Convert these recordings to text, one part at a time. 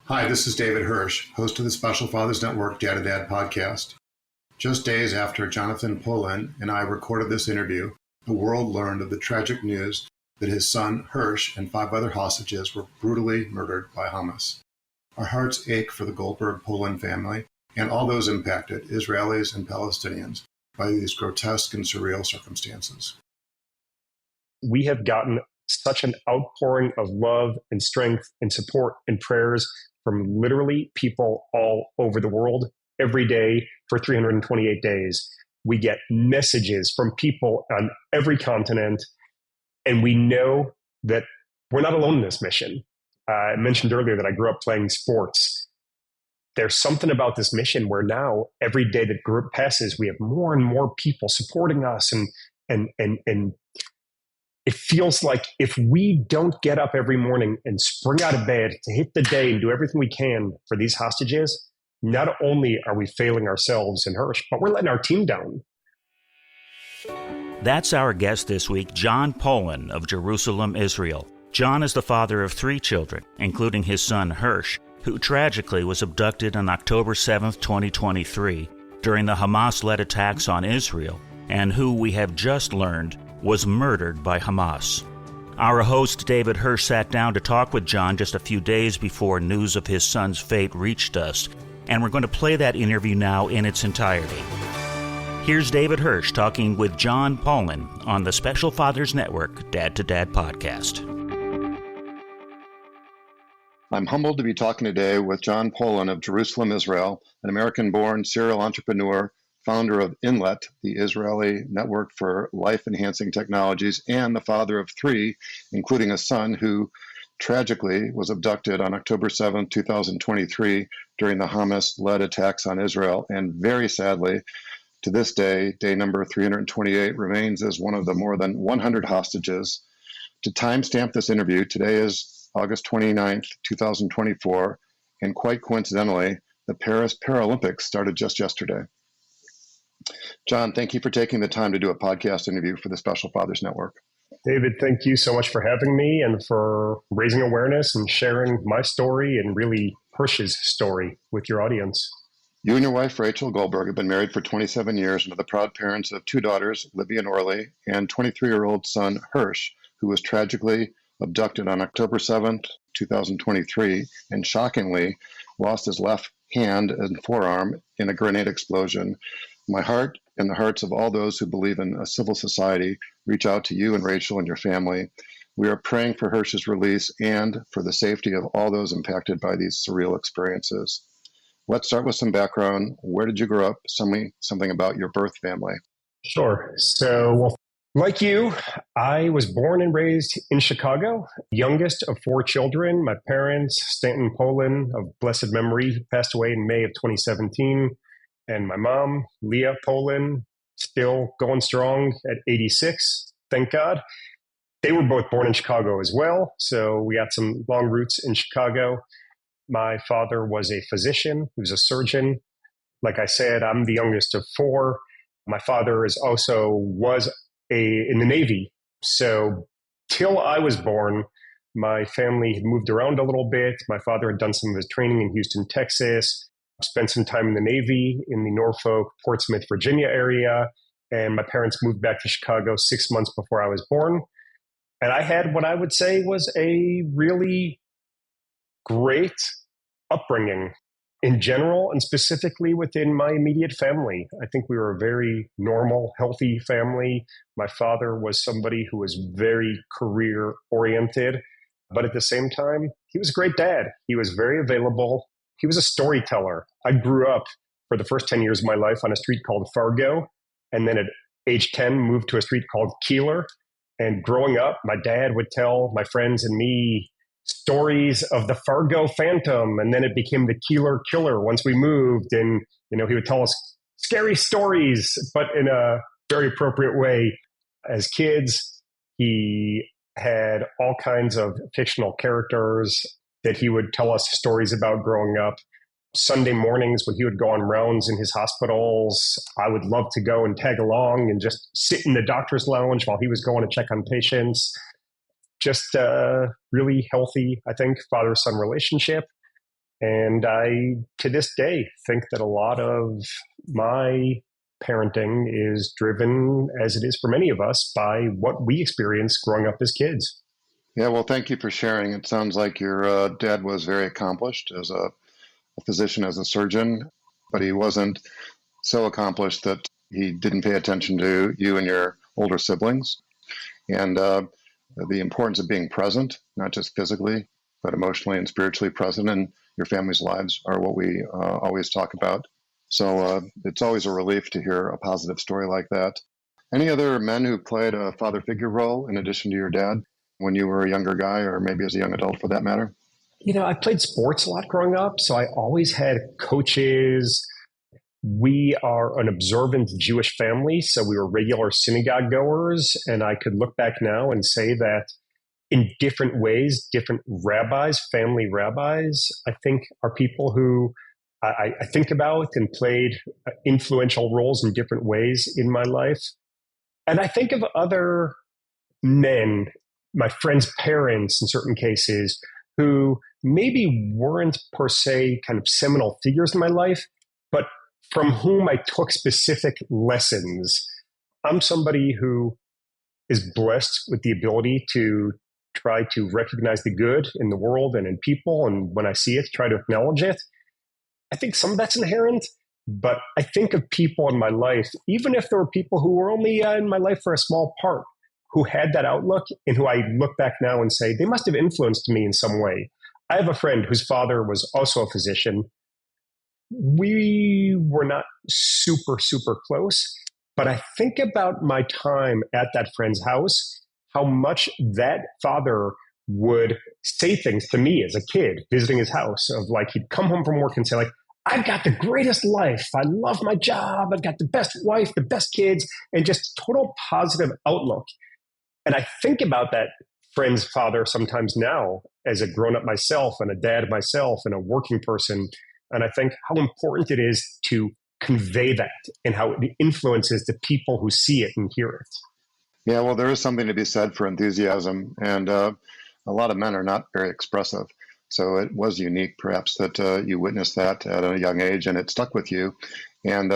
Hi, this is David Hersh, host of the Special Fathers Network Dad to Dad podcast. Just days after Jonathan Polin and I recorded this interview, the world learned of the tragic news that his son Hersh and 5 other hostages were brutally murdered by Hamas. Our hearts ache for the Goldberg-Polin family and all those impacted, Israelis and Palestinians, by these grotesque and surreal circumstances. We have gotten such an outpouring of love and strength and support and prayers from literally people all over the world every day for 328 days. We get messages from people on every continent, and we know that we're not alone in this mission. I mentioned earlier that I grew up playing sports. There's something about this mission where now every day that group passes, we have more and more people supporting us, and it feels like if we don't get up every morning and spring out of bed to hit the day and do everything we can for these hostages, not only are we failing ourselves and Hersh, but we're letting our team down. That's our guest this week, Jonathan Polin of Jerusalem, Israel. John is the father of 3 children, including his son Hersh, who tragically was abducted on October 7th, 2023, during the Hamas-led attacks on Israel, and who we have just learned was murdered by Hamas. Our host, David Hersh, sat down to talk with John just a few days before news of his son's fate reached us, and we're going to play that interview now in its entirety. Here's David Hersh talking with Jonathan Polin on the Special Fathers Network Dad to Dad podcast. I'm humbled to be talking today with Jonathan Polin of Jerusalem, Israel, an American-born serial entrepreneur, founder of Inlet, the Israeli Network for Life-Enhancing Technologies, and the father of 3, including a son who tragically was abducted on October 7, 2023, during the Hamas-led attacks on Israel, and very sadly, to this day, day number 328, remains as one of the more than 100 hostages. To timestamp this interview, today is August 29th, 2024, and quite coincidentally, the Paris Paralympics started just yesterday. John, thank you for taking the time to do a podcast interview for the Special Fathers Network. David, thank you so much for having me and for raising awareness and sharing my story and really Hersh's story with your audience. You and your wife, Rachel Goldberg, have been married for 27 years and are the proud parents of 2 daughters, Leebi and Orly, and 23-year-old son, Hersh, who was tragically abducted on October 7th, 2023, and shockingly lost his left hand and forearm in a grenade explosion. My heart and the hearts of all those who believe in a civil society reach out to you and Rachel and your family. We are praying for Hersh's release and for the safety of all those impacted by these surreal experiences. Let's start with some background. Where did you grow up? Something about your birth family. Sure. So, like you, I was born and raised in Chicago, youngest of 4 children. My parents, Stanton Polin of blessed memory, passed away in May of 2017. And my mom, Leah Polin, still going strong at 86, thank God. They were both born in Chicago as well, so we got some long roots in Chicago. My father was a physician, he was a surgeon. Like I said, I'm the youngest of 4. My father was in the Navy. So till I was born, my family had moved around a little bit. My father had done some of his training in Houston, Texas, spent some time in the Navy in the Norfolk, Portsmouth, Virginia area. And my parents moved back to Chicago 6 months before I was born. And I had what I would say was a really great upbringing in general and specifically within my immediate family. I think we were a very normal, healthy family. My father was somebody who was very career oriented, but at the same time, he was a great dad. He was very available. He was a storyteller. I grew up for the first 10 years of my life on a street called Fargo, and then at age 10 moved to a street called Keeler. And growing up, my dad would tell my friends and me stories of the Fargo Phantom, and then it became the Keeler Killer once we moved. And he would tell us scary stories, but in a very appropriate way. As kids, he had all kinds of fictional characters that he would tell us stories about growing up. Sunday mornings when he would go on rounds in his hospitals, I would love to go and tag along and just sit in the doctor's lounge while he was going to check on patients. Just a really healthy, I think, father-son relationship. And I, to this day, think that a lot of my parenting is driven, as it is for many of us, by what we experienced growing up as kids. Yeah, well, thank you for sharing. It sounds like your dad was very accomplished as a physician, as a surgeon, but he wasn't so accomplished that he didn't pay attention to you and your older siblings. And the importance of being present, not just physically, but emotionally and spiritually present in your family's lives are what we always talk about. So it's always a relief to hear a positive story like that. Any other men who played a father figure role in addition to your dad when you were a younger guy, or maybe as a young adult for that matter? I played sports a lot growing up, so I always had coaches. We are an observant Jewish family, so we were regular synagogue goers. And I could look back now and say that in different ways, different rabbis, family rabbis, I think are people who I think about and played influential roles in different ways in my life. And I think of other men, my friends' parents in certain cases, who maybe weren't per se kind of seminal figures in my life, but from whom I took specific lessons. I'm somebody who is blessed with the ability to try to recognize the good in the world and in people, and when I see it, try to acknowledge it. I think some of that's inherent, but I think of people in my life, even if there were people who were only in my life for a small part, who had that outlook and who I look back now and say, they must have influenced me in some way. I have a friend whose father was also a physician. We were not super, super close, but I think about my time at that friend's house, how much that father would say things to me as a kid visiting his house of like, he'd come home from work and say like, I've got the greatest life. I love my job. I've got the best wife, the best kids, and just total positive outlook. And I think about that friend's father sometimes now as a grown-up myself and a dad myself and a working person. And I think how important it is to convey that and how it influences the people who see it and hear it. Yeah, well, there is something to be said for enthusiasm, and a lot of men are not very expressive. So it was unique, perhaps, that you witnessed that at a young age, and it stuck with you. And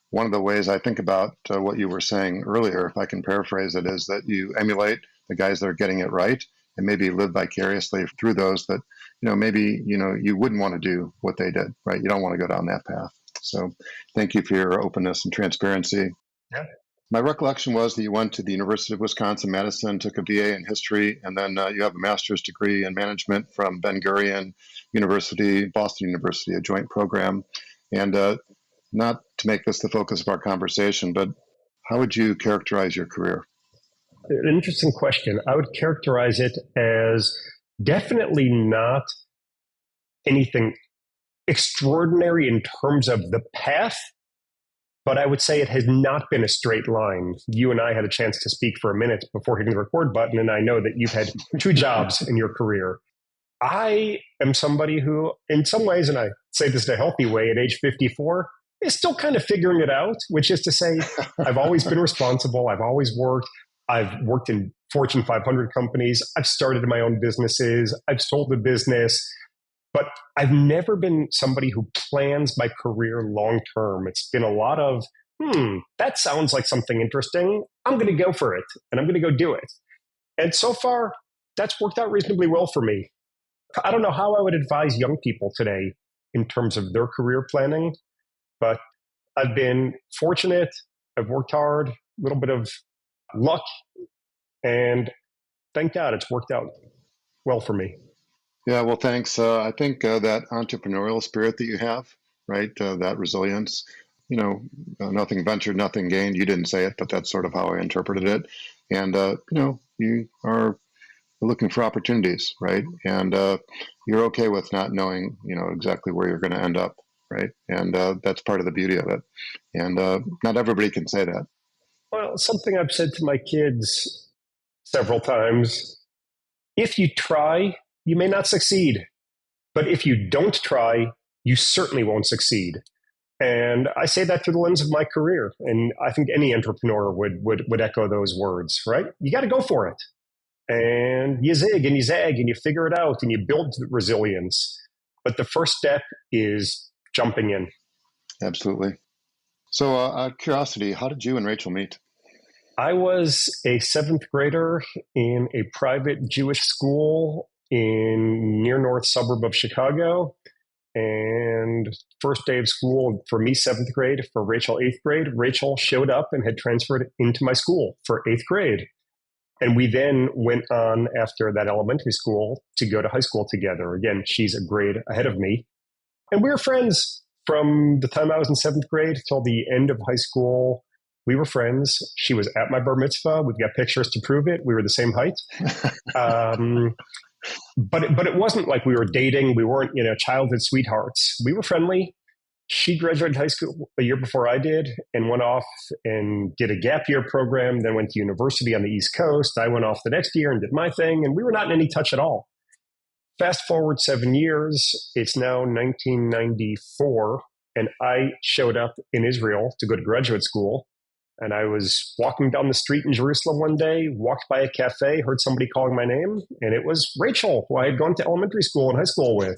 one of the ways I think about what you were saying earlier, if I can paraphrase it, is that you emulate the guys that are getting it right, and maybe live vicariously through those that, maybe, you wouldn't want to do what they did, right? You don't want to go down that path. So thank you for your openness and transparency. Yeah. My recollection was that you went to the University of Wisconsin-Madison, took a BA in history, and then you have a master's degree in management from Ben-Gurion University, Boston University, a joint program. And not to make this the focus of our conversation, but how would you characterize your career? An interesting question. I would characterize it as definitely not anything extraordinary in terms of the path, but I would say it has not been a straight line. You and I had a chance to speak for a minute before hitting the record button, and I know that you've had 2 jobs in your career. I am somebody who, in some ways, and I say this in a healthy way, at age 54, is still kind of figuring it out, which is to say, I've always been responsible. I've always worked. I've worked in Fortune 500 companies. I've started my own businesses. I've sold a business. But I've never been somebody who plans my career long term. It's been a lot of, that sounds like something interesting. I'm going to go for it, and I'm going to go do it. And so far, that's worked out reasonably well for me. I don't know how I would advise young people today in terms of their career planning, but I've been fortunate. I've worked hard, a little bit of luck, and thank God it's worked out well for me. Yeah, well, thanks. I think that entrepreneurial spirit that you have, right, that resilience, nothing ventured, nothing gained. You didn't say it, but that's sort of how I interpreted it. And, you are looking for opportunities, right? And you're okay with not knowing, exactly where you're going to end up, right? And that's part of the beauty of it. And not everybody can say that. Well, something I've said to my kids several times, if you try, you may not succeed. But if you don't try, you certainly won't succeed. And I say that through the lens of my career. And I think any entrepreneur would echo those words, right? You got to go for it. And you zig and you zag and you figure it out and you build resilience. But the first step is jumping in. Absolutely. So out of curiosity, how did you and Rachel meet? I was a seventh grader in a private Jewish school in near north suburb of Chicago. And first day of school for me, seventh grade, for Rachel, eighth grade, Rachel showed up and had transferred into my school for eighth grade. And we then went on after that elementary school to go to high school together. Again, she's a grade ahead of me. And we were friends from the time I was in seventh grade till the end of high school. We were friends. She was at my bar mitzvah. We've got pictures to prove it. We were the same height. But it wasn't like we were dating. We weren't, childhood sweethearts. We were friendly. She graduated high school a year before I did and went off and did a gap year program, then went to university on the East Coast. I went off the next year and did my thing, and we were not in any touch at all. Fast forward 7 years, it's now 1994, and I showed up in Israel to go to graduate school. And I was walking down the street in Jerusalem one day, walked by a cafe, heard somebody calling my name, and it was Rachel, who I had gone to elementary school and high school with.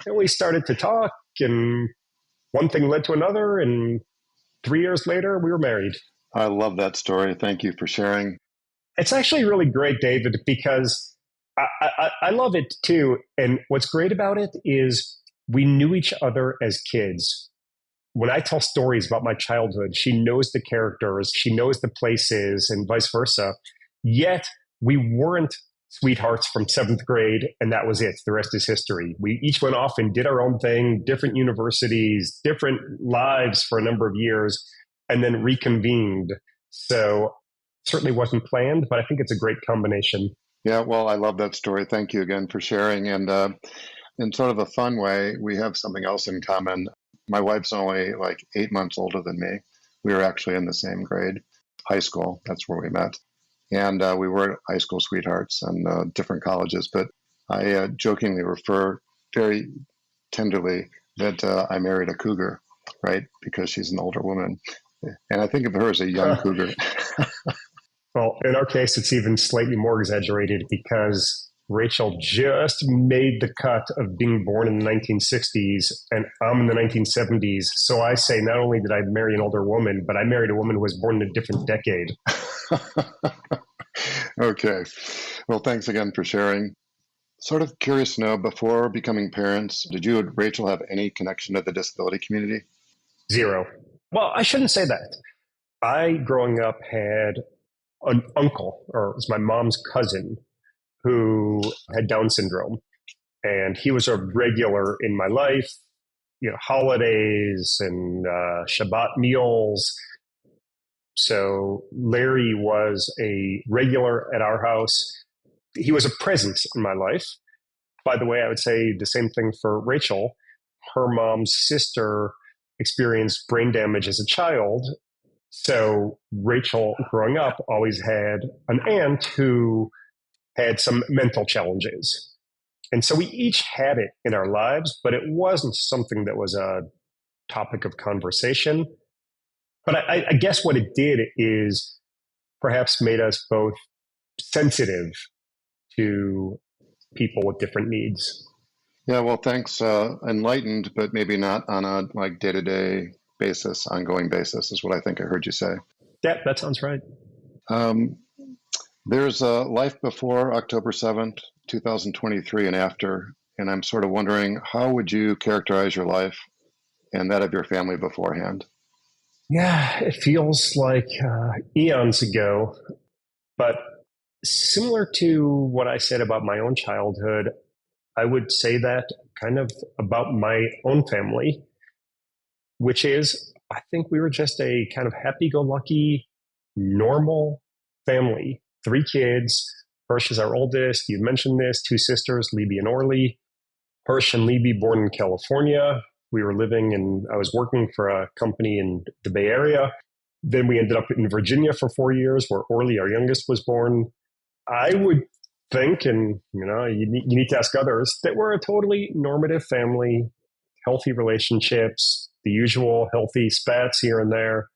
And we started to talk, and one thing led to another, and 3 years later, we were married. I love that story. Thank you for sharing. It's actually really great, David, because I love it too. And what's great about it is we knew each other as kids. When I tell stories about my childhood, she knows the characters, she knows the places, and vice versa. Yet we weren't sweethearts from seventh grade, and that was it. The rest is history. We each went off and did our own thing, different universities, different lives for a number of years, and then reconvened. So certainly wasn't planned, but I think it's a great combination. Yeah, well, I love that story. Thank you again for sharing. And in sort of a fun way, we have something else in common. My wife's only like 8 months older than me. We were actually in the same grade, high school. That's where we met. And we were high school sweethearts and different colleges. But I jokingly refer very tenderly that I married a cougar, right? Because she's an older woman. And I think of her as a young cougar. Well, in our case, it's even slightly more exaggerated because Rachel just made the cut of being born in the 1960s, and I'm in the 1970s. So I say not only did I marry an older woman, but I married a woman who was born in a different decade. Okay. Well, thanks again for sharing. Sort of curious to know, before becoming parents, did you and Rachel have any connection to the disability community? Zero. Well, I shouldn't say that. I, growing up, had an uncle, or it was my mom's cousin, who had Down syndrome. And he was a regular in my life, holidays and Shabbat meals. So Larry was a regular at our house. He was a presence in my life. By the way, I would say the same thing for Rachel. Her mom's sister experienced brain damage as a child. So Rachel, growing up, always had an aunt who had some mental challenges. And so we each had it in our lives, but it wasn't something that was a topic of conversation. But I guess what it did is perhaps made us both sensitive to people with different needs. Yeah, well, thanks. Enlightened, but maybe not on a day-to-day basis, ongoing basis, is what I think I heard you say. Yeah, that sounds right. There's a life before October 7th, 2023 and after, and I'm sort of wondering, how would you characterize your life and that of your family beforehand? Yeah, it feels like eons ago, but similar to what I said about my own childhood, I would say that kind of about my own family, which is, I think we were just a kind of happy-go-lucky, normal family. 3 kids. Hersh is our oldest. You mentioned this. 2 sisters, Leebi and Orly. Hersh and Leebi born in California. We were I was working for a company in the Bay Area. Then we ended up in Virginia for 4 years, where Orly, our youngest, was born. I would think, and you need to ask others, that we're a totally normative family, healthy relationships, the usual healthy spats here and there.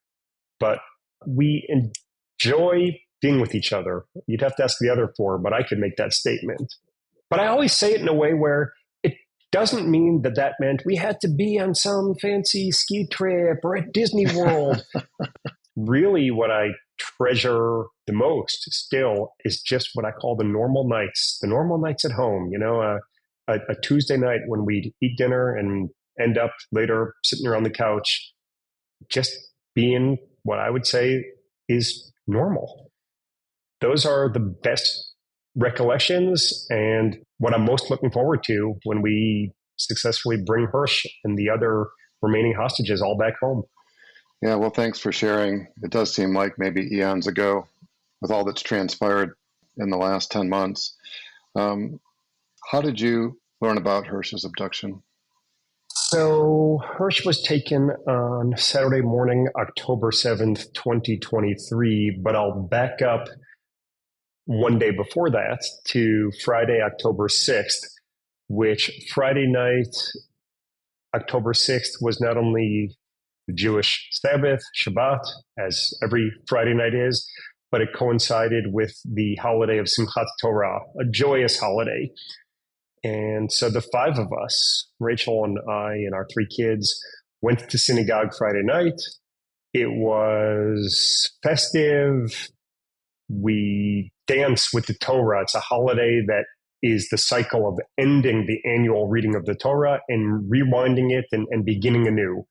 But we enjoy being with each other. You'd have to ask the other 4, but I could make that statement. But I always say it in a way where it doesn't mean that that meant we had to be on some fancy ski trip or at Disney World. Really, what I treasure the most still is just what I call the normal nights at home. A Tuesday night when we'd eat dinner and end up later sitting around the couch, just being what I would say is normal. Those are the best recollections and what I'm most looking forward to when we successfully bring Hersh and the other remaining hostages all back home. Yeah, well, thanks for sharing. It does seem like maybe eons ago with all that's transpired in the last 10 months. How did you learn about Hersh's abduction? So Hersh was taken on Saturday morning, October 7th, 2023, but I'll back up one day before that to Friday, October 6th, which Friday night, October 6th, was not only the Jewish Sabbath, Shabbat, as every Friday night is, but it coincided with the holiday of Simchat Torah, a joyous holiday. And so the five of us, Rachel and I and our three kids, went to synagogue Friday night. It was festive. We danced with the Torah. It's a holiday that is the cycle of ending the annual reading of the Torah and rewinding it and beginning anew.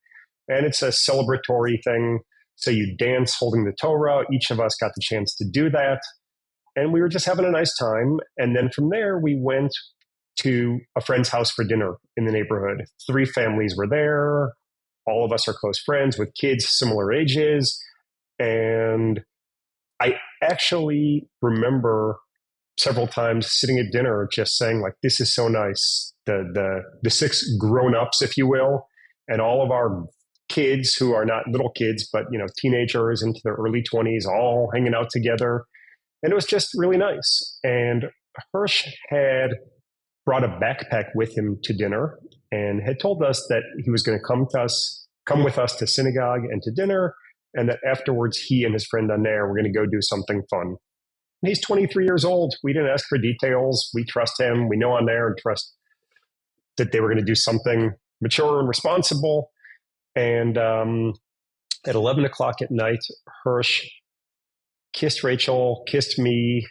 And it's a celebratory thing. So you dance holding the Torah. Each of us got the chance to do that. And we were just having a nice time. And then from there, we went to a friend's house for dinner in the neighborhood. 3 families were there. All of us are close friends with kids similar ages. And I actually remember several times sitting at dinner just saying, like, this is so nice. The 6 grown-ups, if you will, and all of our kids who are not little kids, but, teenagers into their early 20s, all hanging out together. And it was just really nice. And Hersh had brought a backpack with him to dinner and had told us that he was going to come with us to synagogue and to dinner, and that afterwards he and his friend Aner were going to go do something fun. And he's 23 years old. We didn't ask for details. We trust him. We know Aner and trust that they were going to do something mature and responsible. And at 11 o'clock at night, Hersh kissed Rachel, kissed me,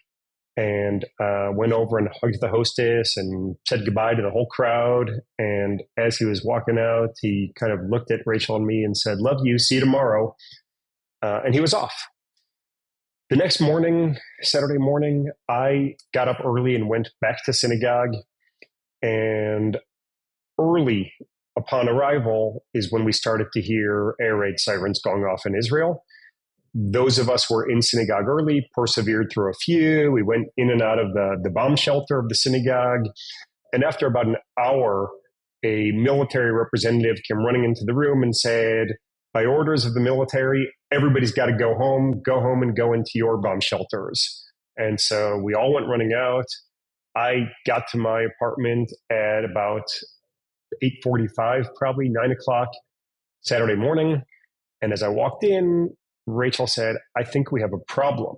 and went over and hugged the hostess and said goodbye to the whole crowd. And as he was walking out, he kind of looked at Rachel and me and said, "Love you, see you tomorrow." And he was off. The next morning, Saturday morning, I got up early and went back to synagogue. And early upon arrival is when we started to hear air raid sirens going off in Israel. Those of us who were in synagogue early persevered through a few. We went in and out of the bomb shelter of the synagogue. And after about an hour, a military representative came running into the room and said, by orders of the military, everybody's got to go home and go into your bomb shelters. And so we all went running out. I got to my apartment at about 8:45, probably 9 o'clock Saturday morning. And as I walked in, Rachel said, "I think we have a problem."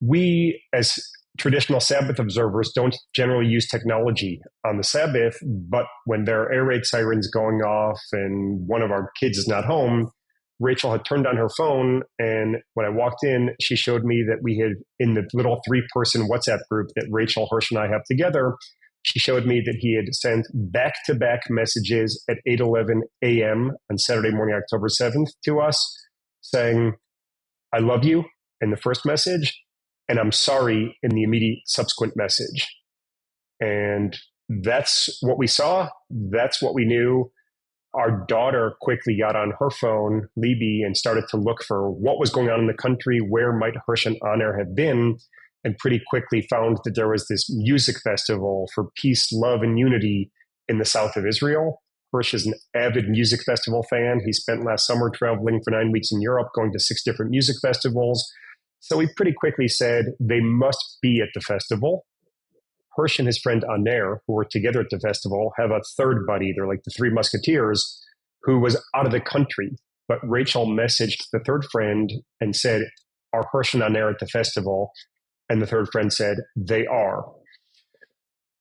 We, as traditional Sabbath observers, don't generally use technology on the Sabbath, but when there are air raid sirens going off and one of our kids is not home, Rachel had turned on her phone, and when I walked in, she showed me that we had, in the little 3-person WhatsApp group that Rachel, Hersh, and I have together, she showed me that he had sent back-to-back messages at 8:11 a.m. on Saturday morning, October 7th to us, saying, "I love you," in the first message, and "I'm sorry," in the immediate subsequent message. And that's what we saw. That's what we knew. Our daughter quickly got on her phone, Leebi, and started to look for what was going on in the country, where might Hersh and Aner have been, and pretty quickly found that there was this music festival for peace, love, and unity in the south of Israel. Hersh is an avid music festival fan. He spent last summer traveling for 9 weeks in Europe, going to 6 different music festivals. So we pretty quickly said they must be at the festival. Hersh and his friend Aner, who were together at the festival, have a third buddy. They're like the 3 Musketeers, who was out of the country. But Rachel messaged the third friend and said, "Are Hersh and Aner at the festival?" And the third friend said, "They are."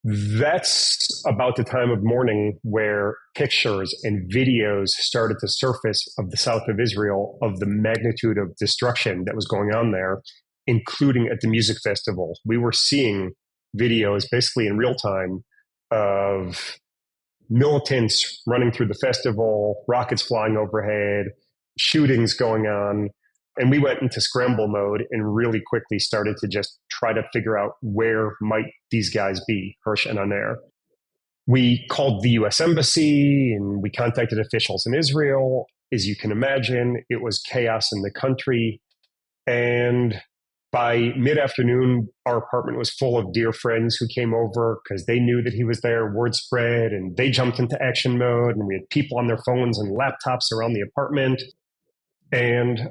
That's about the time of morning where pictures and videos started to surface of the south of Israel of the magnitude of destruction that was going on there, including at the music festival. We were seeing videos basically in real time of militants running through the festival, rockets flying overhead, shootings going on. And we went into scramble mode and really quickly started to just try to figure out where might these guys be, Hersh and Aner. We called the U.S. Embassy and we contacted officials in Israel. As you can imagine, it was chaos in the country. And by mid-afternoon, our apartment was full of dear friends who came over because they knew that he was there. Word spread, and they jumped into action mode. And we had people on their phones and laptops around the apartment. And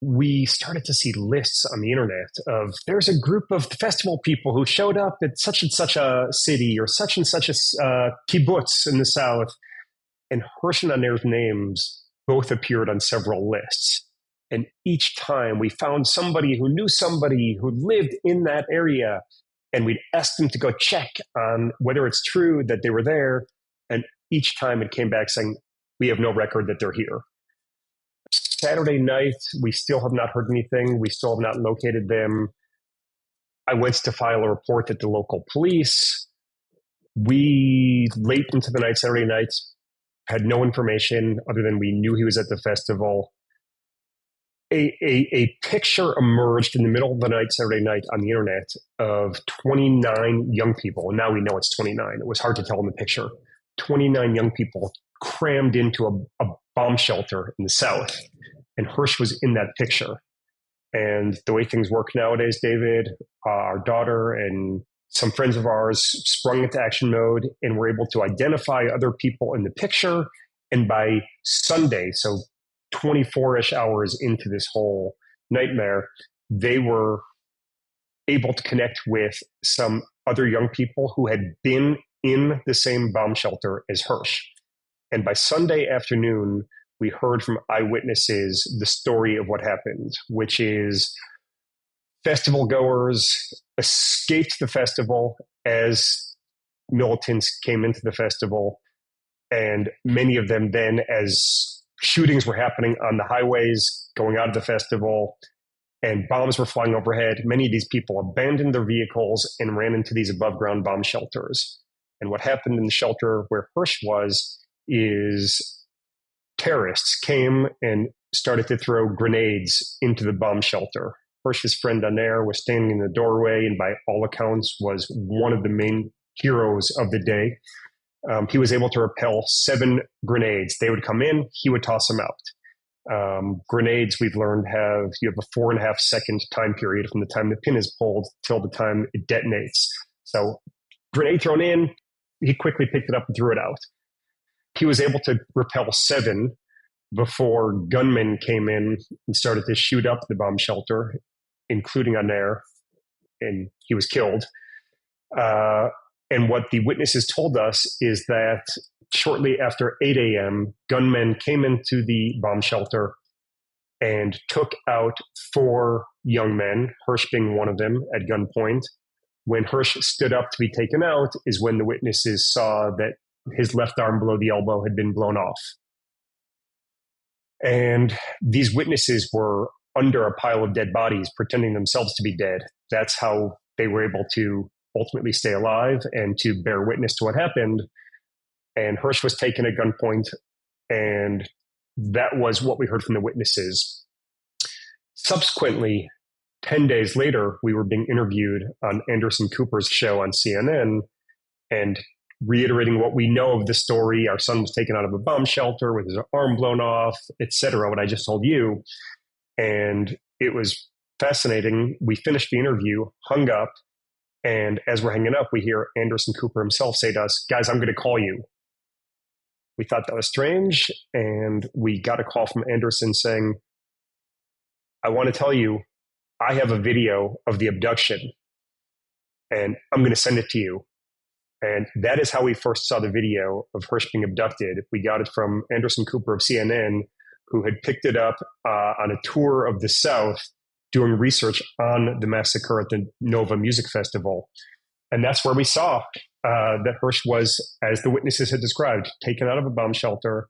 we started to see lists on the internet of there's a group of festival people who showed up at such and such a city or such and such a kibbutz in the south. And Hersh and Aner's names both appeared on several lists. And each time we found somebody who knew somebody who lived in that area, and we'd ask them to go check on whether it's true that they were there. And each time it came back saying, we have no record that they're here. Saturday night, we still have not heard anything. We still have not located them. I went to file a report at the local police. We, late into the night, Saturday night, had no information other than we knew he was at the festival. A picture emerged in the middle of the night, Saturday night, on the internet of 29 young people. And now we know it's 29. It was hard to tell in the picture. 29 young people crammed into a bomb shelter in the south. And Hersh was in that picture. And the way things work nowadays, David, our daughter and some friends of ours sprung into action mode and were able to identify other people in the picture. And by Sunday, so 24-ish hours into this whole nightmare, they were able to connect with some other young people who had been in the same bomb shelter as Hersh. And by Sunday afternoon, we heard from eyewitnesses the story of what happened, which is festival goers escaped the festival as militants came into the festival. And many of them then, as shootings were happening on the highways going out of the festival and bombs were flying overhead, many of these people abandoned their vehicles and ran into these above ground bomb shelters. And what happened in the shelter where Hersh was is terrorists came and started to throw grenades into the bomb shelter. Hersh's friend Aner was standing in the doorway and by all accounts was one of the main heroes of the day. He was able to repel 7 grenades. They would come in, he would toss them out. Grenades, we've learned, you have a 4.5 second time period from the time the pin is pulled till the time it detonates. So grenade thrown in, he quickly picked it up and threw it out. He was able to repel 7 before gunmen came in and started to shoot up the bomb shelter, including Aner, and he was killed. And what the witnesses told us is that shortly after 8 a.m., gunmen came into the bomb shelter and took out 4 young men, Hersh being one of them, at gunpoint. When Hersh stood up to be taken out is when the witnesses saw that his left arm below the elbow had been blown off. And these witnesses were under a pile of dead bodies, pretending themselves to be dead. That's how they were able to ultimately stay alive and to bear witness to what happened. And Hersh was taken at gunpoint, and that was what we heard from the witnesses. Subsequently, 10 days later, we were being interviewed on Anderson Cooper's show on CNN and reiterating what we know of the story. Our son was taken out of a bomb shelter with his arm blown off, etc., what I just told you. And it was fascinating. We finished the interview, hung up, and as we're hanging up, we hear Anderson Cooper himself say to us, "Guys, I'm going to call you." We thought that was strange, and we got a call from Anderson saying, "I want to tell you, I have a video of the abduction, and I'm going to send it to you." And that is how we first saw the video of Hersh being abducted. We got it from Anderson Cooper of CNN, who had picked it up on a tour of the South, doing research on the massacre at the Nova Music Festival. And that's where we saw that Hersh was, as the witnesses had described, taken out of a bomb shelter,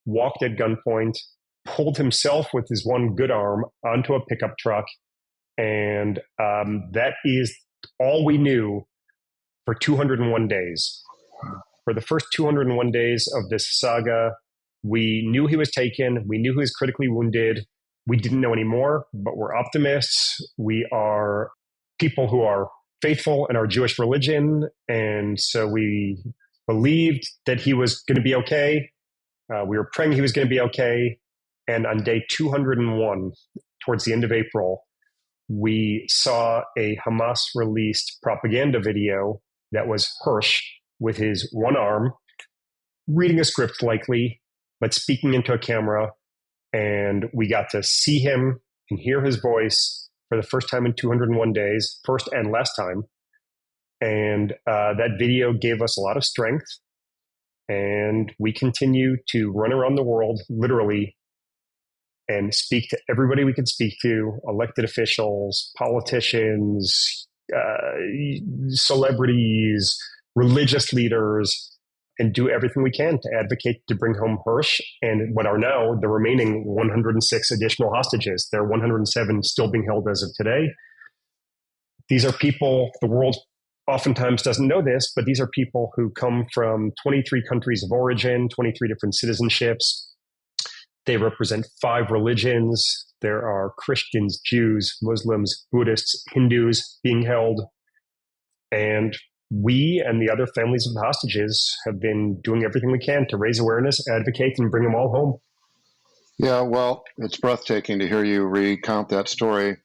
walked at gunpoint, pulled himself with his one good arm onto a pickup truck. And that is all we knew for 201 days. For the first 201 days of this saga, we knew he was taken. We knew he was critically wounded. We didn't know any more, but we're optimists. We are people who are faithful in our Jewish religion. And so we believed that he was going to be okay. We were praying he was going to be okay. And on day 201, towards the end of April, we saw a Hamas-released propaganda video that was Hersh with his one arm, reading a script likely, but speaking into a camera. And we got to see him and hear his voice for the first time in 201 days, first and last time. And that video gave us a lot of strength. And we continue to run around the world, literally, and speak to everybody we could speak to, elected officials, politicians, celebrities, religious leaders, and do everything we can to advocate to bring home Hersh and what are now the remaining 106 additional hostages. There are 107 still being held as of today. These are people, the world oftentimes doesn't know this, but these are people who come from 23 countries of origin, 23 different citizenships. They represent 5 religions. There are Christians, Jews, Muslims, Buddhists, Hindus being held. And we and the other families of the hostages have been doing everything we can to raise awareness, advocate, and bring them all home. Yeah, well, it's breathtaking to hear you recount that story.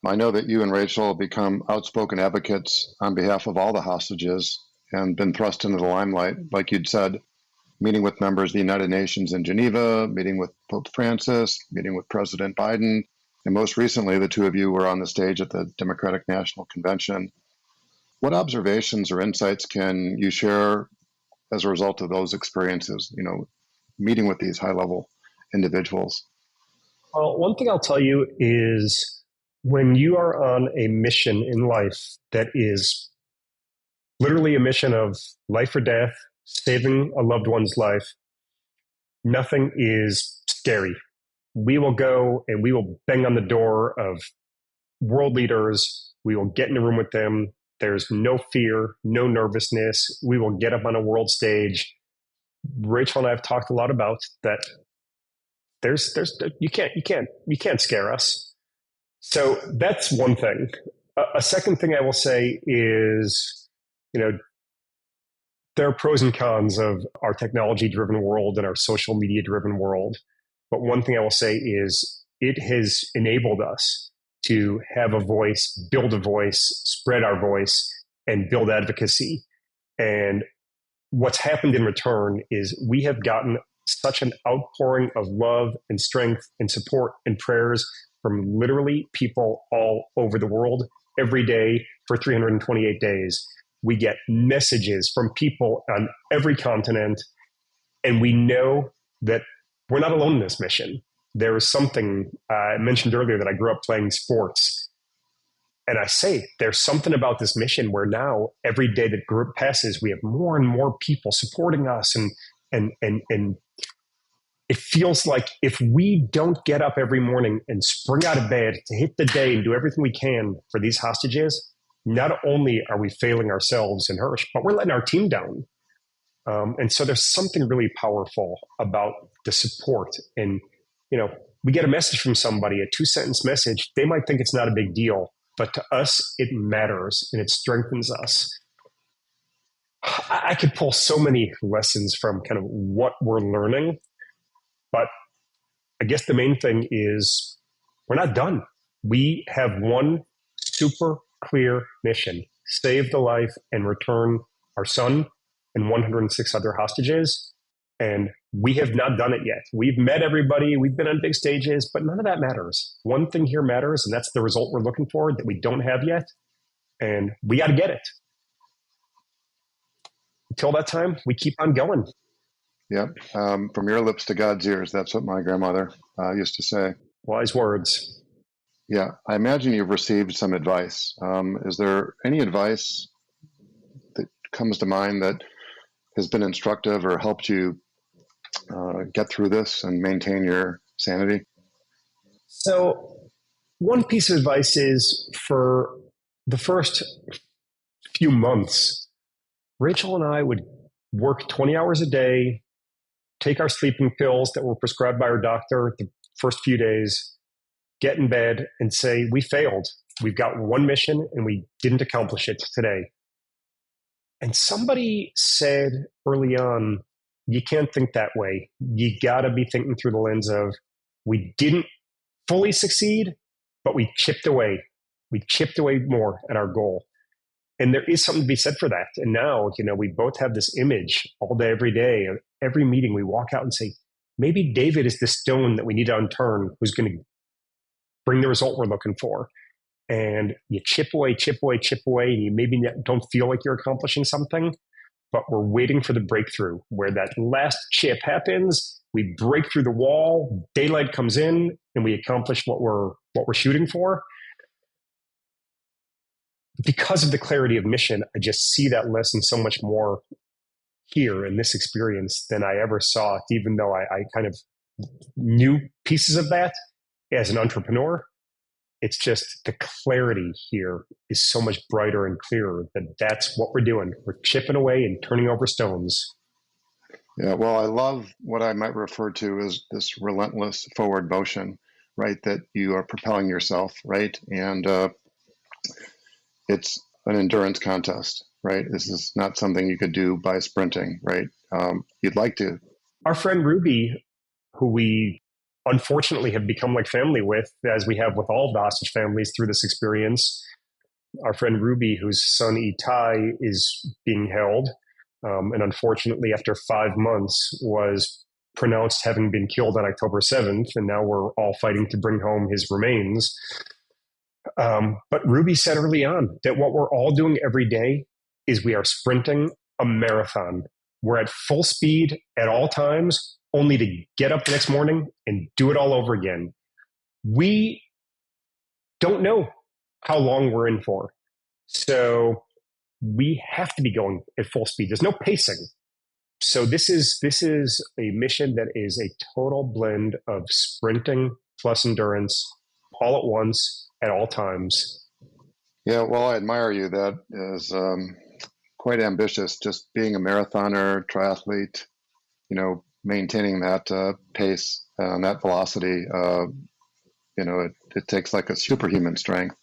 I know that you and Rachel have become outspoken advocates on behalf of all the hostages and been thrust into the limelight, like you'd said, meeting with members of the United Nations in Geneva, meeting with Pope Francis, meeting with President Biden, and most recently, the two of you were on the stage at the Democratic National Convention. What observations or insights can you share as a result of those experiences, meeting with these high-level individuals? Well, one thing I'll tell you is when you are on a mission in life that is literally a mission of life or death, saving a loved one's life, nothing is scary. We will go and we will bang on the door of world leaders. We will get in a room with them. There's no fear, no nervousness. We will get up on a world stage. Rachel and I have talked a lot about that. You can't scare us. So that's one thing. A second thing I will say is, there are pros and cons of our technology-driven world and our social media-driven world. But one thing I will say is it has enabled us to have a voice, build a voice, spread our voice, and build advocacy. And what's happened in return is we have gotten such an outpouring of love and strength and support and prayers from literally people all over the world every day for 328 days. We get messages from people on every continent, and we know that we're not alone in this mission. There is something I mentioned earlier that I grew up playing sports. And I say there's something about this mission where now every day that group passes, we have more and more people supporting us. And it feels like if we don't get up every morning and spring out of bed to hit the day and do everything we can for these hostages, not only are we failing ourselves and Hersh, but we're letting our team down. And so there's something really powerful about the support. And, we get a message from somebody, a 2-sentence message. They might think it's not a big deal, but to us, it matters and it strengthens us. I could pull so many lessons from kind of what we're learning, but I guess the main thing is we're not done. We have one super clear mission: save the life and return our son and 106 other hostages. And we have not done it yet. We've met everybody. We've been on big stages, but none of that matters. One thing here matters, and that's the result we're looking for that we don't have yet. And we got to get it. Until that time, we keep on going. Yep. From your lips to God's ears. That's what my grandmother used to say. Wise words. Yeah. I imagine you've received some advice. Is there any advice comes to mind that has been instructive or helped you get through this and maintain your sanity? So one piece of advice is for the first few months, Rachel and I would work 20 hours a day, take our sleeping pills that were prescribed by our doctor the first few days, get in bed and say, we failed. We've got one mission and we didn't accomplish it today. And somebody said early on, you can't think that way. You got to be thinking through the lens of, we didn't fully succeed, but we chipped away. We chipped away more at our goal. And there is something to be said for that. And now, we both have this image all day, every day. Every meeting we walk out and say, maybe David is the stone that we need to unturn who's going to bring the result we're looking for. And you chip away, and you maybe don't feel like you're accomplishing something, but we're waiting for the breakthrough where that last chip happens. We break through the wall, daylight comes in, and we accomplish what we're shooting for. Because of the clarity of mission, I just see that lesson so much more here in this experience than I ever saw it, even though I kind of knew pieces of that as an entrepreneur. It's just the clarity here is so much brighter and clearer that that's what we're doing. We're chipping away and turning over stones. Yeah, well, I love what I might refer to as this relentless forward motion, right? That you are propelling yourself, right? And it's an endurance contest, right? This is not something you could do by sprinting, right? You'd like to. Our friend Ruby, who we unfortunately have become like family with, as we have with all of the hostage families through this experience. Our friend Ruby, whose son Itai is being held, and unfortunately after 5 months was pronounced having been killed on October 7th, and now we're all fighting to bring home his remains. But Ruby said early on that what we're all doing every day is we are sprinting a marathon. We're at full speed at all times, only to get up the next morning and do it all over again. We don't know how long we're in for. So we have to be going at full speed. There's no pacing. So this is a mission that is a total blend of sprinting plus endurance all at once at all times. Yeah, well, I admire you. That is quite ambitious, just being a marathoner, triathlete, maintaining that pace and that velocity. It takes like a superhuman strength.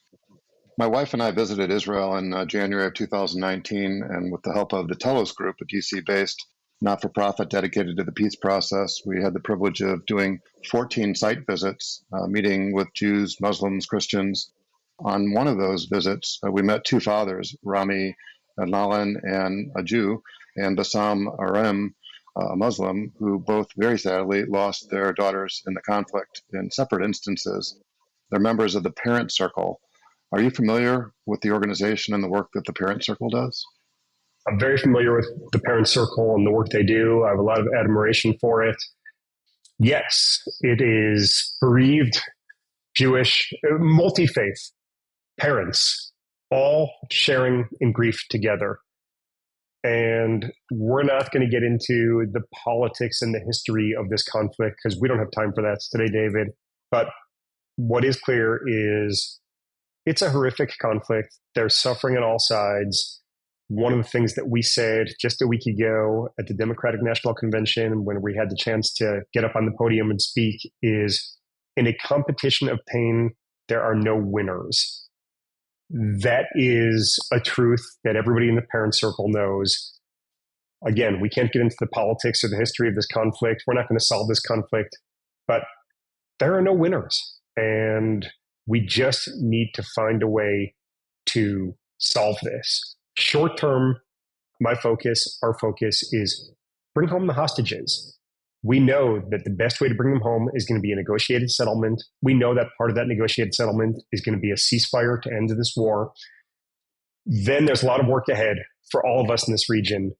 My wife and I visited Israel in January of 2019, and with the help of the Telos Group, a DC-based not-for-profit dedicated to the peace process, we had the privilege of doing 14 site visits, meeting with Jews, Muslims, Christians. On one of those visits, we met two fathers, Rami Nalan, and a Jew, and Bassam Arem, a Muslim, who both very sadly lost their daughters in the conflict in separate instances. They're members of the Parent Circle. Are you familiar with the organization and the work that the Parent Circle does? I'm very familiar with the Parent Circle and the work they do. I have a lot of admiration for it. Yes, it is bereaved, Jewish, multi-faith parents, all sharing in grief together. And we're not going to get into the politics and the history of this conflict because we don't have time for that today, David. But what is clear is it's a horrific conflict. There's suffering on all sides. One of the things that we said just a week ago at the Democratic National Convention when we had the chance to get up on the podium and speak is, in a competition of pain, there are no winners. That is a truth that everybody in the Parent Circle knows. Again, we can't get into the politics or the history of this conflict. We're not going to solve this conflict, but there are no winners. And we just need to find a way to solve this. Short term, our focus is bring home the hostages. We know that the best way to bring them home is going to be a negotiated settlement. We know that part of that negotiated settlement is going to be a ceasefire to end this war. Then there's a lot of work ahead for all of us in this region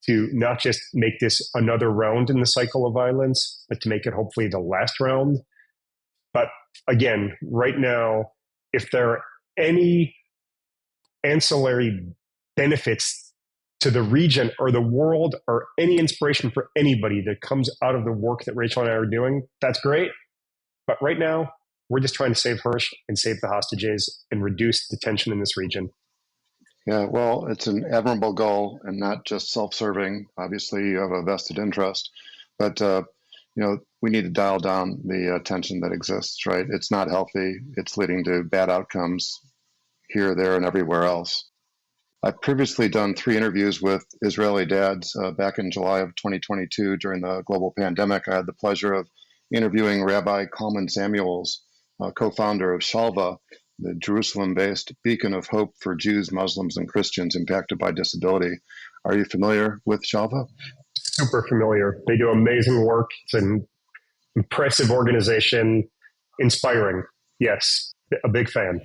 to not just make this another round in the cycle of violence, but to make it hopefully the last round. But again, right now, if there are any ancillary benefits to the region or the world or any inspiration for anybody that comes out of the work that Rachel and I are doing, that's great. But right now, we're just trying to save Hersh and save the hostages and reduce the tension in this region. Yeah, well, it's an admirable goal and not just self-serving. Obviously, you have a vested interest, but we need to dial down the tension that exists. Right? It's not healthy. It's leading to bad outcomes here, there, and everywhere else. I've previously done 3 interviews with Israeli dads back in July of 2022 during the global pandemic. I had the pleasure of interviewing Rabbi Kalman Samuels, co-founder of Shalva, the Jerusalem-based beacon of hope for Jews, Muslims, and Christians impacted by disability. Are you familiar with Shalva? Super familiar. They do amazing work. It's an impressive organization, inspiring. Yes, a big fan.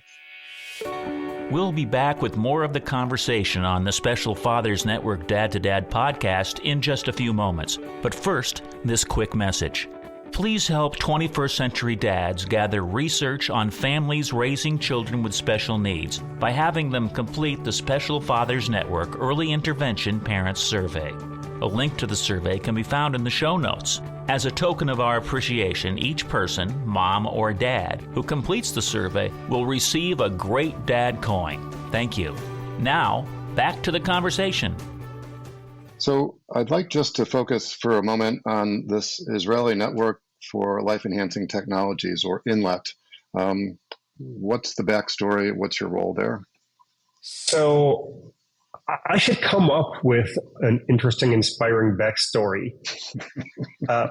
We'll be back with more of the conversation on the Special Fathers Network Dad to Dad podcast in just a few moments. But first, this quick message. Please help 21st century dads gather research on families raising children with special needs by having them complete the Special Fathers Network Early Intervention Parents Survey. A link to the survey can be found in the show notes. As a token of our appreciation, each person, mom or dad, who completes the survey will receive a Great Dad coin. Thank you. Now, back to the conversation. So I'd like just to focus for a moment on this Israeli Network for Life-Enhancing Technologies, or INLET. What's the backstory? What's your role there? So I should come up with an interesting, inspiring backstory.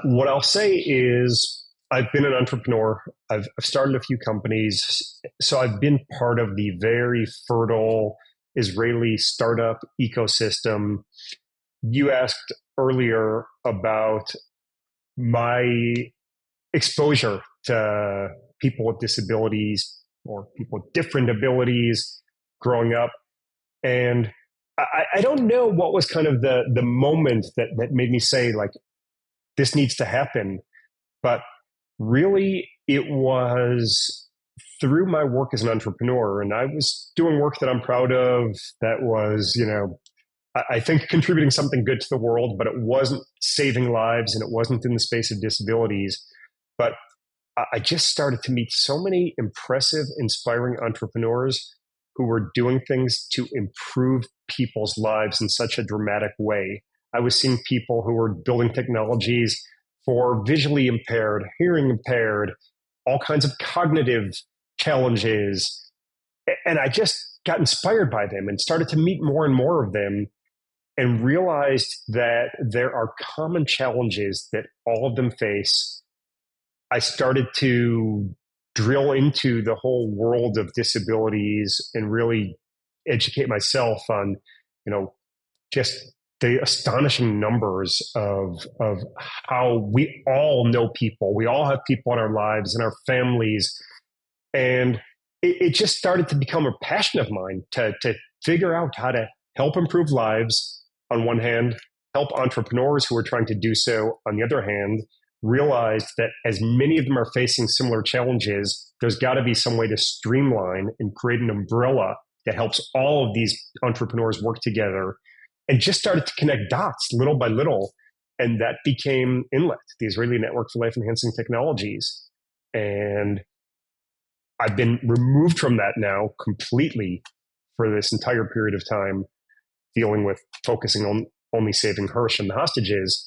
What I'll say is I've been an entrepreneur. I've started a few companies. So I've been part of the very fertile Israeli startup ecosystem. You asked earlier about my exposure to people with disabilities or people with different abilities growing up. And I don't know what was kind of the moment that made me say, like, this needs to happen. But really, it was through my work as an entrepreneur. And I was doing work that I'm proud of, that was, I think contributing something good to the world, but it wasn't saving lives and it wasn't in the space of disabilities. But I just started to meet so many impressive, inspiring entrepreneurs who were doing things to improve people's lives in such a dramatic way. I was seeing people who were building technologies for visually impaired, hearing impaired, all kinds of cognitive challenges. And I just got inspired by them and started to meet more and more of them and realized that there are common challenges that all of them face. I started to drill into the whole world of disabilities and really educate myself on, just the astonishing numbers of how we all know people. We all have people in our lives and our families. And it just started to become a passion of mine to figure out how to help improve lives on one hand, help entrepreneurs who are trying to do so on the other hand, realized that as many of them are facing similar challenges, there's got to be some way to streamline and create an umbrella that helps all of these entrepreneurs work together, and just started to connect dots little by little. And that became INLET, the Israeli Network for Life-Enhancing Technologies. And I've been removed from that now completely for this entire period of time, dealing with focusing on only saving Hersh and the hostages.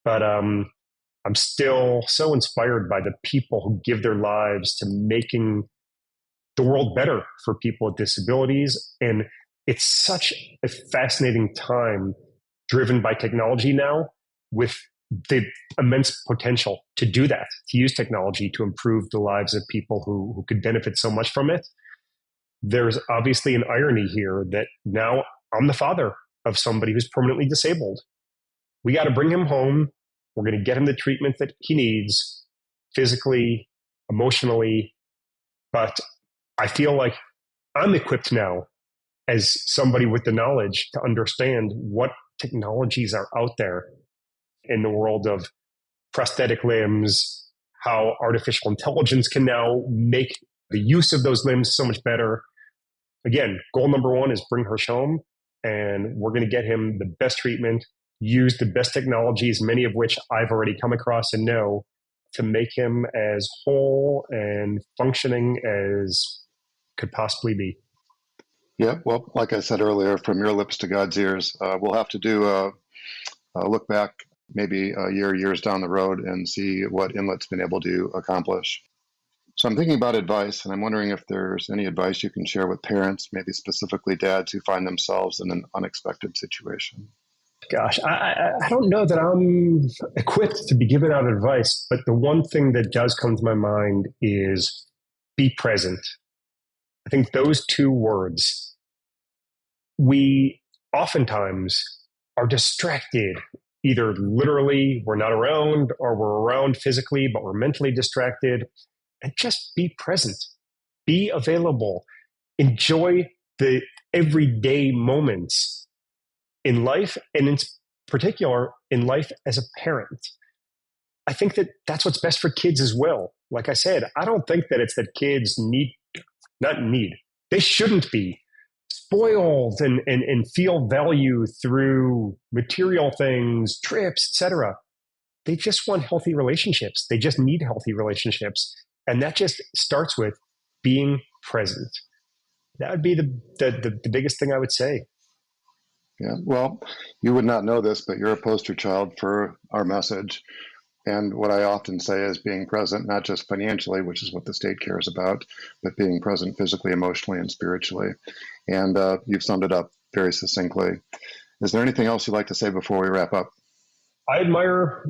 But I'm still so inspired by the people who give their lives to making the world better for people with disabilities. And it's such a fascinating time driven by technology now, with the immense potential to do that, to use technology to improve the lives of people who could benefit so much from it. There's obviously an irony here that now I'm the father of somebody who's permanently disabled. We got to bring him home. We're going to get him the treatment that he needs, physically, emotionally. But I feel like I'm equipped now as somebody with the knowledge to understand what technologies are out there in the world of prosthetic limbs, how artificial intelligence can now make the use of those limbs so much better. Again, goal number one is bring Hersh home. and we're going to get him the best treatment, use the best technologies, many of which I've already come across and know, to make him as whole and functioning as could possibly be. Yeah, well, like I said earlier, from your lips to God's ears, we'll have to do a look back maybe years down the road and see what Inlet's been able to accomplish. So I'm thinking about advice, and I'm wondering if there's any advice you can share with parents, maybe specifically dads who find themselves in an unexpected situation. Gosh, I don't know that I'm equipped to be giving out advice, but the one thing that does come to my mind is be present. I think those two words, we oftentimes are distracted. Either literally we're not around, or we're around physically, but we're mentally distracted. And just be present, be available, enjoy the everyday moments in life, and in particular in life as a parent. I think that that's what's best for kids as well. Like I said, I don't think that it's that kids they shouldn't be spoiled and feel value through material things, trips, etc. They just want healthy relationships. They just need healthy relationships. And that just starts with being present. That would be the biggest thing I would say. Yeah, well, you would not know this, but you're a poster child for our message. And what I often say is being present, not just financially, which is what the state cares about, but being present physically, emotionally, and spiritually. And you've summed it up very succinctly. Is there anything else you'd like to say before we wrap up? I admire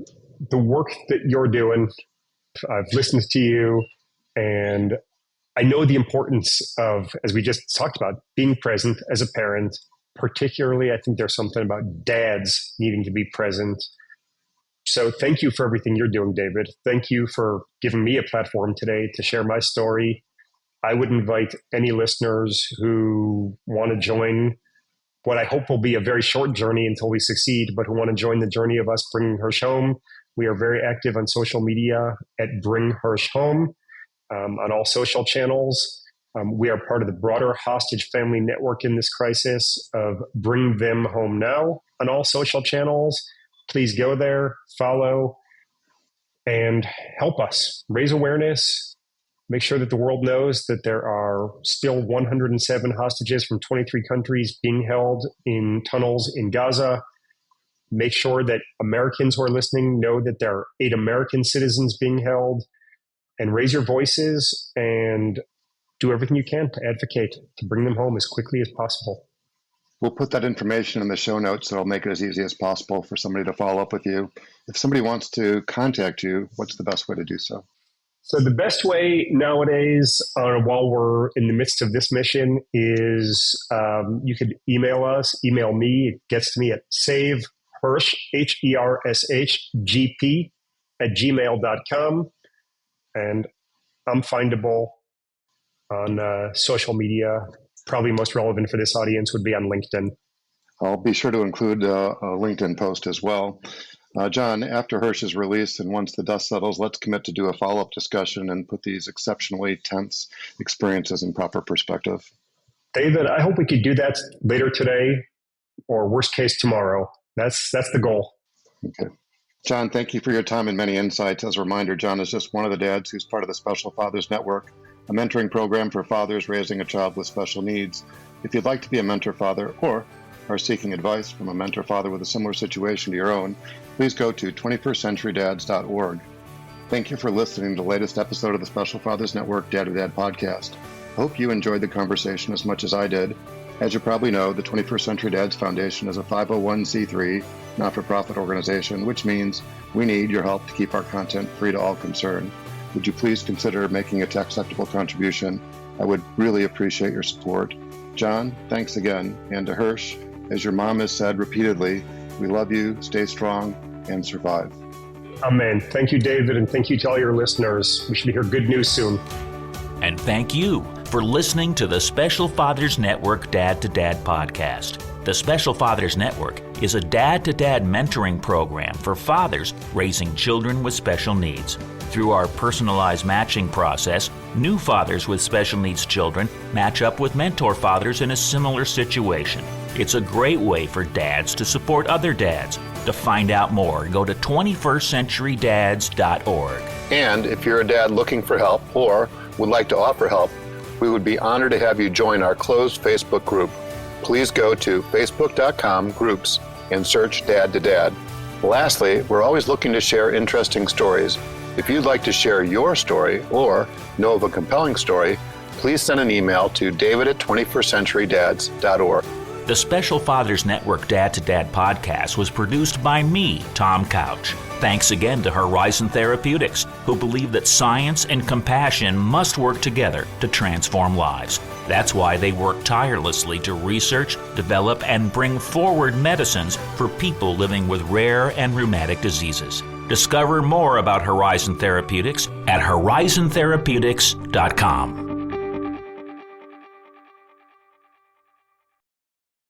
the work that you're doing. I've listened to you, and I know the importance of, as we just talked about, being present as a parent. Particularly, I think there's something about dads needing to be present. So thank you for everything you're doing, David. Thank you for giving me a platform today to share my story. I would invite any listeners who want to join what I hope will be a very short journey until we succeed, but who want to join the journey of us bringing Hersh home. We are very active on social media at Bring Hersh Home on all social channels. We are part of the broader hostage family network in this crisis of Bring Them Home Now on all social channels. Please go there, follow, and help us raise awareness. Make sure that the world knows that there are still 107 hostages from 23 countries being held in tunnels in Gaza. Make sure that Americans who are listening know that there are 8 American citizens being held, and raise your voices and do everything you can to advocate to bring them home as quickly as possible. We'll put that information in the show notes so it'll make it as easy as possible for somebody to follow up with you. If somebody wants to contact you, what's the best way to do so? So the best way nowadays, while we're in the midst of this mission, is you could email us, email me. It gets to me at savehersh, HERSHGP @gmail.com. And I'm findable on social media. Probably most relevant for this audience would be on LinkedIn. I'll be sure to include a LinkedIn post as well. John, after Hersh is released and once the dust settles, let's commit to do a follow-up discussion and put these exceptionally tense experiences in proper perspective. David, I hope we could do that later today or worst case tomorrow. That's the goal. Okay. John, thank you for your time and many insights. As a reminder, John is just one of the dads who's part of the Special Fathers Network, a mentoring program for fathers raising a child with special needs. If you'd like to be a mentor father or are seeking advice from a mentor father with a similar situation to your own, please go to 21stcenturydads.org. Thank you for listening to the latest episode of the Special Fathers Network Dad to Dad podcast. I hope you enjoyed the conversation as much as I did. As you probably know, the 21st Century Dads Foundation is a 501c3 not-for-profit organization, which means we need your help to keep our content free to all concerned. Would you please consider making a tax-deductible contribution? I would really appreciate your support. John, thanks again. And to Hersh, as your mom has said repeatedly, we love you, stay strong, and survive. Amen. Thank you, David, and thank you to all your listeners. We should hear good news soon. And thank you for listening to the Special Fathers Network Dad to Dad podcast. The Special Fathers Network is a dad-to-dad mentoring program for fathers raising children with special needs. Through our personalized matching process, new fathers with special needs children match up with mentor fathers in a similar situation. It's a great way for dads to support other dads. To find out more, go to 21stcenturydads.org. And if you're a dad looking for help or would like to offer help, we would be honored to have you join our closed Facebook group. Please go to facebook.com/groups and search Dad to Dad. Lastly, we're always looking to share interesting stories. If you'd like to share your story or know of a compelling story, please send an email to david@21stcenturydads.org. The Special Fathers Network Dad to Dad podcast was produced by me, Tom Couch. Thanks again to Horizon Therapeutics, who believe that science and compassion must work together to transform lives. That's why they work tirelessly to research, develop, and bring forward medicines for people living with rare and rheumatic diseases. Discover more about Horizon Therapeutics at horizontherapeutics.com.